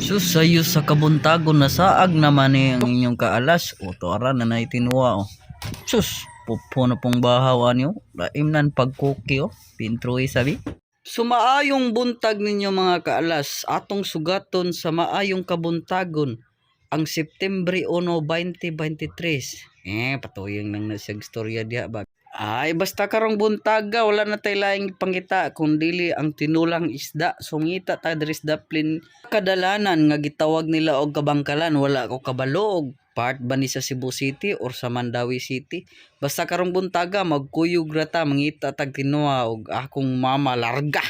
Sus sayo sa kabuntagon na saag naman ang inyong kaalas o tuara na naitinwa o. Sus pupo na pong bahawa niyo. Laimnan pagkuki o. Pintroy sabi. Sumaayong buntag ninyo mga kaalas. Atong sugaton sa maayong kabuntagon. Ang September 1, 2023. Patuyong nang nasyag storya diha ba. Ay basta karong buntaga wala na tay laing pangita kun dili ang tinulang isda sungita ta diri sa daplin kadalanan nga gitawag nila og kabangkalan wala ko kabalo og part ba ni sa Cebu City or sa Mandawi City basta karong buntaga magkuyog ra ta mangita tag tinuwa og akong mama larga.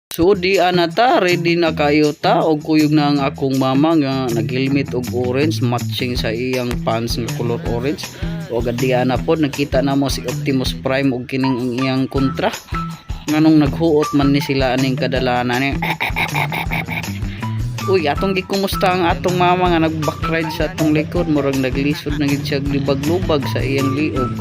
So di anata ready na kayo ta og kuyog na ang akong mama nga nag-helmet og orange matching sa iyang pants nga color orange. O gadiana po nakita na mo si Optimus Prime og kining iyang kontra nganong naghuot man ni sila aning kadalanan ni. Uy atong gikumusta ang atong mama nga nag-backride sa atong likod murag naglisod na gid siya libag-lubag sa iyang liog.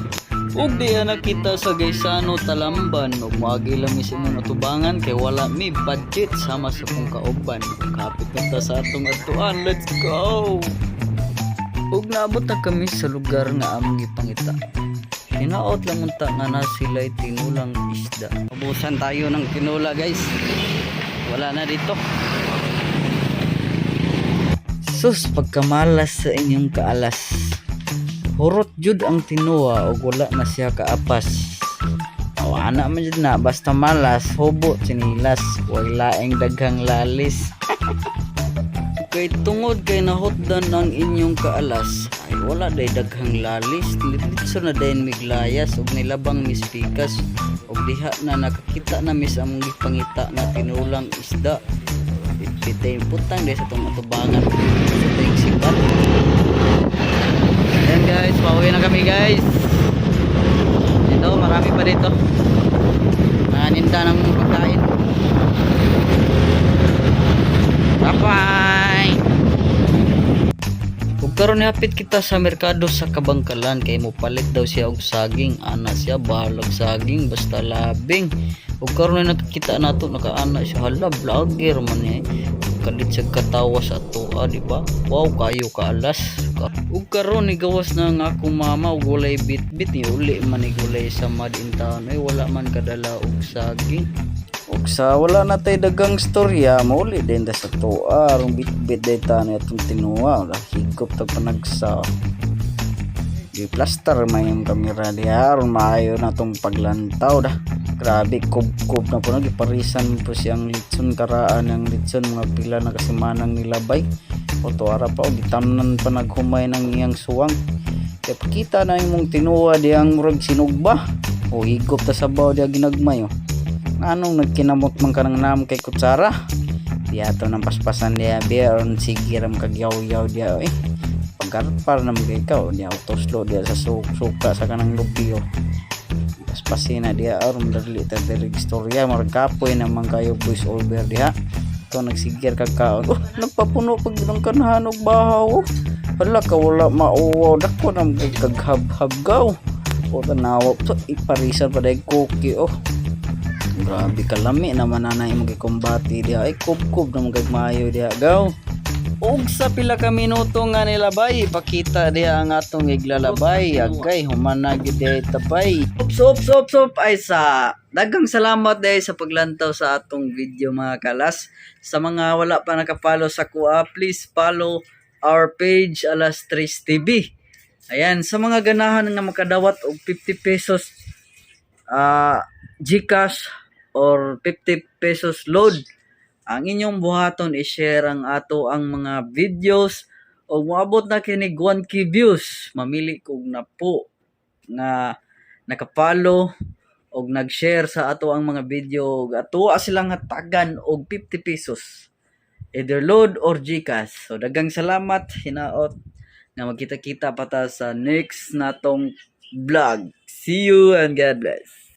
Ug diha nakita sa Gaisano Talamban ug moagi lang mi sa imong atubangan kay wala mi budget sama sa kong kauban. Kapit na ta sa atong atuan, let's go. Ug naabot na kami sa lugar nga among gipangita. Hinaot lang unta nga na sila'y tinulang isda. Ubusan tayo ng tinula guys. Wala na dito. Sus pagkamalas sa inyong kaalas. Hurot jud ang tinuwa ug wala na siya kaapas. Awana man jud na basta malas, hubo sinilas, wala ing daghang lalis. Kay tungod kay nahotdan ang inyong kaalas ay wala day daghang lalis litso na dayon miglayas ug nilabang mispikas ug diha na nakakita na mis among gipangita nga tinulang isda pitay putang day sa tong atubangan sa tayong sibat. Ayan guys, pauwi na kami guys. Dito marami pa dito naninda ng pagkain. Bye. Ug karon hapit kita sa merkado sa Kabangkalan kay mo palit daw siya og saging. Ana siya bahalag saging basta labing. Ug karon na nakita nato nakaana siya hala vlogger man eh. Kalit siya katawa sa atoa di ba? Wow kayo kaalas. Ug karon ni gawas na ang akong mama ug walay bitbit ni uli man ni gulay sa Madin Town ay wala man kadala og saging. Ug sa wala na tay dagang storya mauli din ta sa tuwa aron bitbit data ni atong tinuwa wala higop ta panagsa di plaster may yung kamera diha aron maayo na tong paglantaw dah. Grabe kub na po nagiparisan po siyang litson karaan ng litson mga pila na kasimanang nilabay o tuara pa o gitamnan pa naghumay ng iyang suwang kaya pakita na yung tinuwa diyang murag sinugba o higop ta sabaw diya ginagmay o. Anong nagkinamot man ka ng nam kay kutsara diya to ng paspasan diya biya on sigiram kagyaw-yaw diya pagkarpar naman kay ikaw diya autoslo diya sa suka sa kanang lubyo paspasin na diya aron dali ta diri istorya marag kapoy naman kayo voice over diha to nagsigir kagkaon nagpapuno pag ng kanhanog bahaw hala ka wala mauwaw dako nang kaghab-habgaw o tanawa to iparisan pa day cookie grabe kalami naman nanay mo gikumbati diha ay kub-kub na magagmayo diha gaw. Og sa pila ka minuto nga nilabay pakita diha ang atong iglalabay agay human na gyud diha tapay. Sup ay sa daghang salamat diha sa paglantaw sa atong video mga kalas. Sa mga wala pa naka-follow sa kuha please follow our page Alas Tres TV. Ayan sa mga ganahan nga makadawat og 50 pesos GCash or 50 pesos load ang inyong buhaton i-share ang ato ang mga videos o moabot na kini 1k views mamili kog na po nga naka-follow og nag-share sa ato ang mga video ato silang hatagan og 50 pesos either load or GCash. So daghang salamat hinaot nga magkita-kita pa ta sa next natong vlog. See you and God bless.